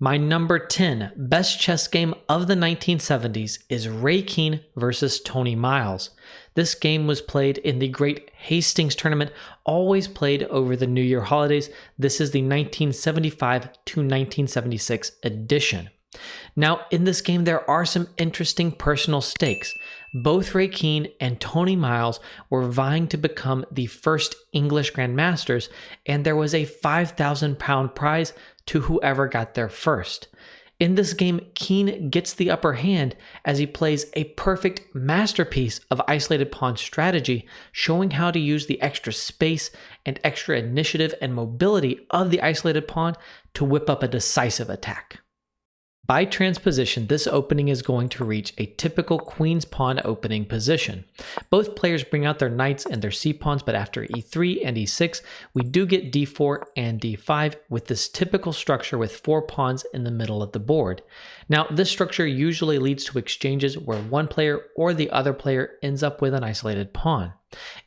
My number 10 best chess game of the 1970s is Ray Keene versus Tony Miles. This game was played in the Great Hastings tournament, always played over the New Year holidays. This is the 1975 to 1976 edition. Now, in this game, there are some interesting personal stakes. Both Ray Keene and Tony Miles were vying to become the first English grandmasters, and there was a £5,000 prize to whoever got there first. In this game, Keene gets the upper hand as he plays a perfect masterpiece of isolated pawn strategy, showing how to use the extra space and extra initiative and mobility of the isolated pawn to whip up a decisive attack. By transposition, this opening is going to reach a typical queen's pawn opening position. Both players bring out their knights and their c-pawns, but after e3 and e6, we do get d4 and d5 with this typical structure with 4 pawns in the middle of the board. Now, this structure usually leads to exchanges where one player or the other player ends up with an isolated pawn.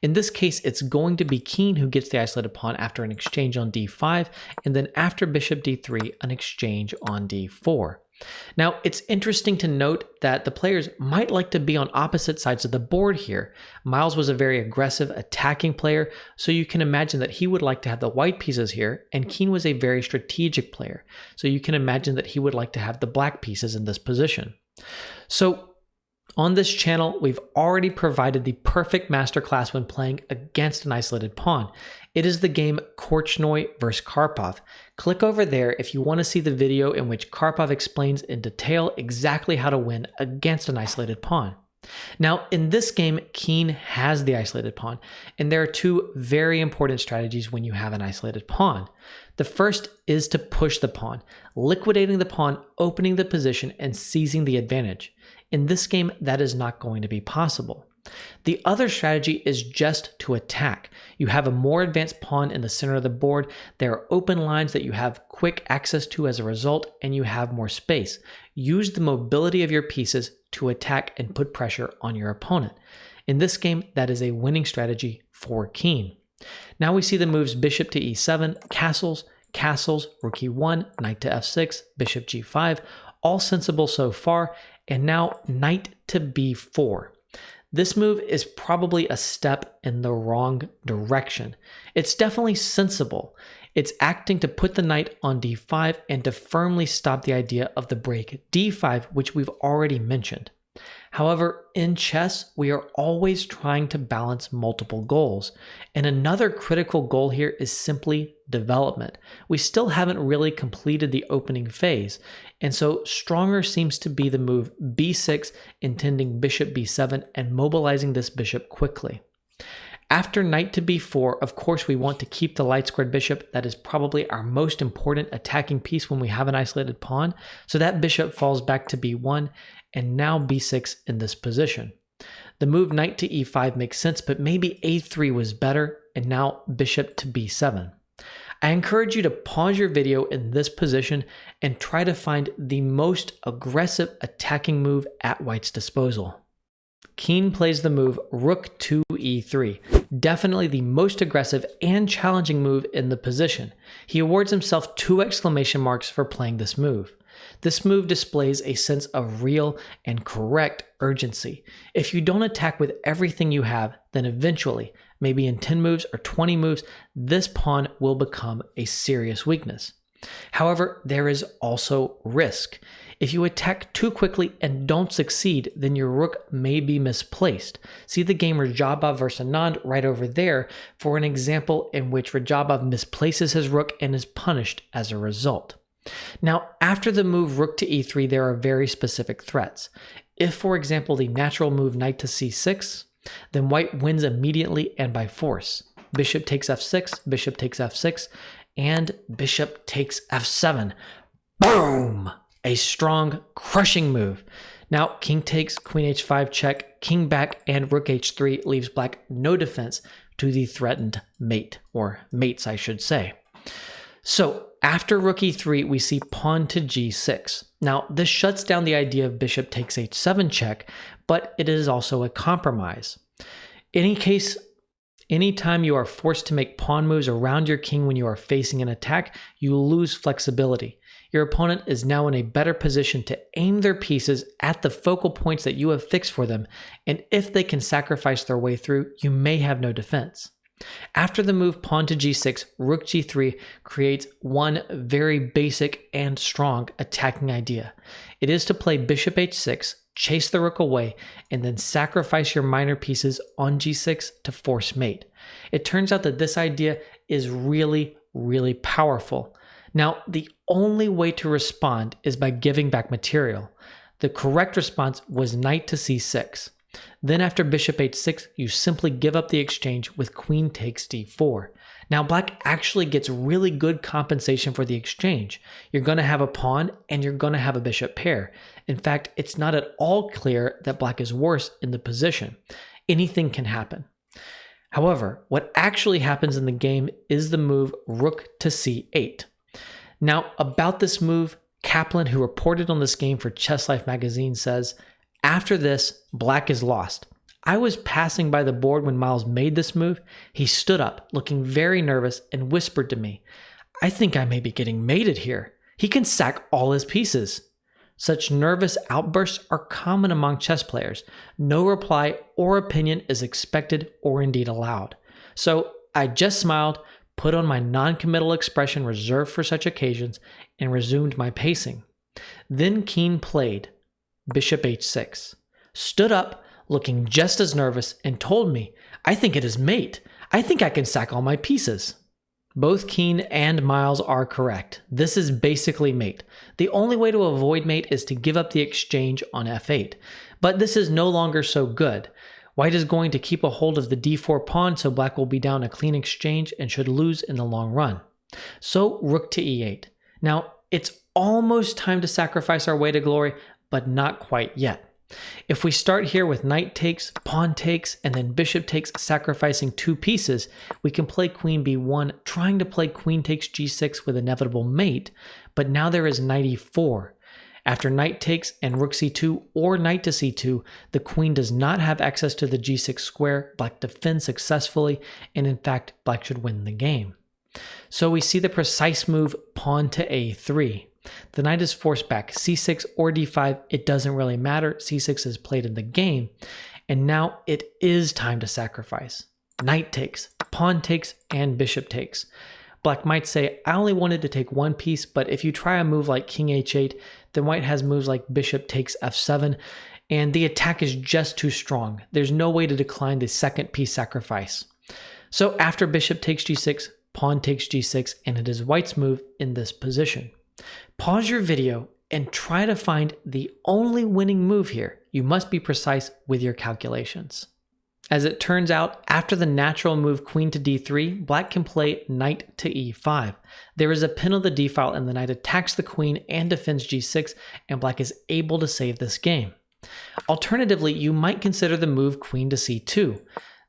In this case, it's going to be Keene who gets the isolated pawn after an exchange on d5, and then after bishop d3, an exchange on d4. Now, it's interesting to note that the players might like to be on opposite sides of the board here. Miles was a very aggressive attacking player, so you can imagine that he would like to have the white pieces here, and Keene was a very strategic player, so you can imagine that he would like to have the black pieces in this position. So, on this channel, we've already provided the perfect masterclass when playing against an isolated pawn. It is the game Korchnoi vs. Karpov. Click over there if you want to see the video in which Karpov explains in detail exactly how to win against an isolated pawn. Now, in this game, Keene has the isolated pawn, and there are two very important strategies when you have an isolated pawn. The first is to push the pawn, liquidating the pawn, opening the position, and seizing the advantage. In this game, that is not going to be possible. The other strategy is just to attack. You have a more advanced pawn in the center of the board. There are open lines that you have quick access to as a result, and you have more space. Use the mobility of your pieces to attack and put pressure on your opponent. In this game, that is a winning strategy for Keene. Now we see the moves bishop to e7, castles, rook e1, knight to f6, bishop g5, all sensible so far, and now knight to b4. This move is probably a step in the wrong direction. It's definitely sensible. It's acting to put the knight on d5 and to firmly stop the idea of the break d5, which we've already mentioned. However, in chess, we are always trying to balance multiple goals, and another critical goal here is simply development. We still haven't really completed the opening phase, and so stronger seems to be the move b6, intending bishop b7 and mobilizing this bishop quickly. After knight to b4, of course, we want to keep the light squared bishop. That is probably our most important attacking piece when we have an isolated pawn. So that bishop falls back to b1, and now b6 in this position. The move knight to e5 makes sense, but maybe a3 was better, and now bishop to b7. I encourage you to pause your video in this position and try to find the most aggressive attacking move at white's disposal. Keene plays the move rook to e3, definitely the most aggressive and challenging move in the position. He awards himself 2 exclamation marks for playing this move. This move displays a sense of real and correct urgency. If you don't attack with everything you have, then eventually, maybe in 10 moves or 20 moves, this pawn will become a serious weakness. However, there is also risk. If you attack too quickly and don't succeed, then your rook may be misplaced. See the game Rajabov vs. Anand right over there for an example in which Rajabov misplaces his rook and is punished as a result. Now, after the move rook to e3, there are very specific threats. If, for example, the natural move knight to c6, then white wins immediately and by force. Bishop takes f6, bishop takes f6, and bishop takes f7. Boom! A strong, crushing move. Now, king takes, queen h5 check, king back, and rook h3 leaves black no defense to the threatened mate, or mates, I should say. So, after rook e3, we see pawn to g6. Now, this shuts down the idea of bishop takes h7 check, but it is also a compromise. In any case, anytime you are forced to make pawn moves around your king when you are facing an attack, you lose flexibility. Your opponent is now in a better position to aim their pieces at the focal points that you have fixed for them, and if they can sacrifice their way through, you may have no defense. After the move pawn to g6, rook g3 creates one very basic and strong attacking idea. It is to play bishop h6, chase the rook away, and then sacrifice your minor pieces on g6 to force mate. It turns out that this idea is really powerful. Now, the only way to respond is by giving back material. The correct response was knight to c6. Then after bishop h6, you simply give up the exchange with queen takes d4. Now black actually gets really good compensation for the exchange. You're going to have a pawn and you're going to have a bishop pair. In fact, it's not at all clear that black is worse in the position. Anything can happen. However, what actually happens in the game is the move rook to c8. Now about this move, Copeland, who reported on this game for Chess Life magazine, says, "After this, black is lost. I was passing by the board when Miles made this move. He stood up, looking very nervous, and whispered to me, 'I think I may be getting mated here. He can sack all his pieces.' Such nervous outbursts are common among chess players. No reply or opinion is expected or indeed allowed. So I just smiled, put on my non-committal expression reserved for such occasions, and resumed my pacing. Then Keene played bishop h6, stood up, looking just as nervous, and told me, 'I think it is mate. I think I can sack all my pieces.' Both Keene and Miles are correct. This is basically mate. The only way to avoid mate is to give up the exchange on f8. But this is no longer so good. White is going to keep a hold of the d4 pawn, so black will be down a clean exchange and should lose in the long run. So rook to e8. Now, it's almost time to sacrifice our way to glory, but not quite yet. If we start here with knight takes, pawn takes, and then bishop takes, sacrificing two pieces, we can play queen b1, trying to play queen takes g6 with inevitable mate, but now there is knight e4. After knight takes and rook c2 or knight to c2, the queen does not have access to the g6 square. Black defends successfully, and in fact, black should win the game. So we see the precise move pawn to a3. The knight is forced back, c6 or d5, it doesn't really matter, c6 is played in the game, and now it is time to sacrifice. Knight takes, pawn takes, and bishop takes. Black might say, I only wanted to take one piece, but if you try a move like king h8, then white has moves like bishop takes f7, and the attack is just too strong. There's no way to decline the second piece sacrifice. So after bishop takes g6, pawn takes g6, and it is white's move in this position. Pause your video and try to find the only winning move here. You must be precise with your calculations. As it turns out, after the natural move queen to d3, black can play knight to e5. There is a pin on the d file and the knight attacks the queen and defends g6, and black is able to save this game. Alternatively, you might consider the move queen to c2.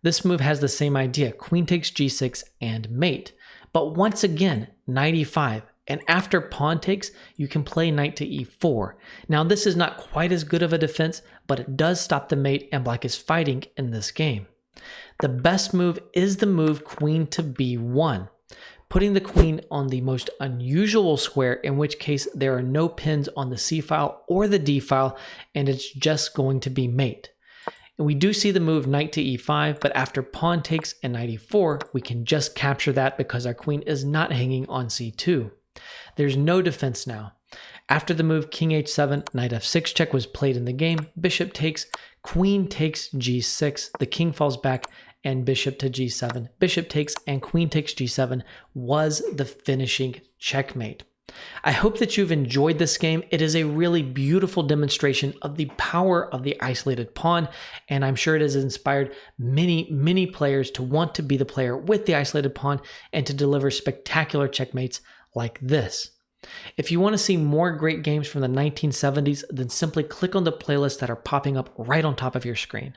This move has the same idea, queen takes g6 and mate. But once again, knight e5. And after pawn takes, you can play knight to e4. Now this is not quite as good of a defense, but it does stop the mate and black is fighting in this game. The best move is the move queen to b1, putting the queen on the most unusual square, in which case there are no pins on the c file or the d file, and it's just going to be mate. And we do see the move knight to e5, but after pawn takes and knight e4, we can just capture that because our queen is not hanging on c2. There's no defense now. After the move king h7, knight f6 check was played in the game, bishop takes, queen takes g6, the king falls back, and bishop to g7. Bishop takes and queen takes g7 was the finishing checkmate. I hope that you've enjoyed this game. It is a really beautiful demonstration of the power of the isolated pawn, and I'm sure it has inspired many players to want to be the player with the isolated pawn and to deliver spectacular checkmates like this. If you want to see more great games from the 1970s, then simply click on the playlists that are popping up right on top of your screen.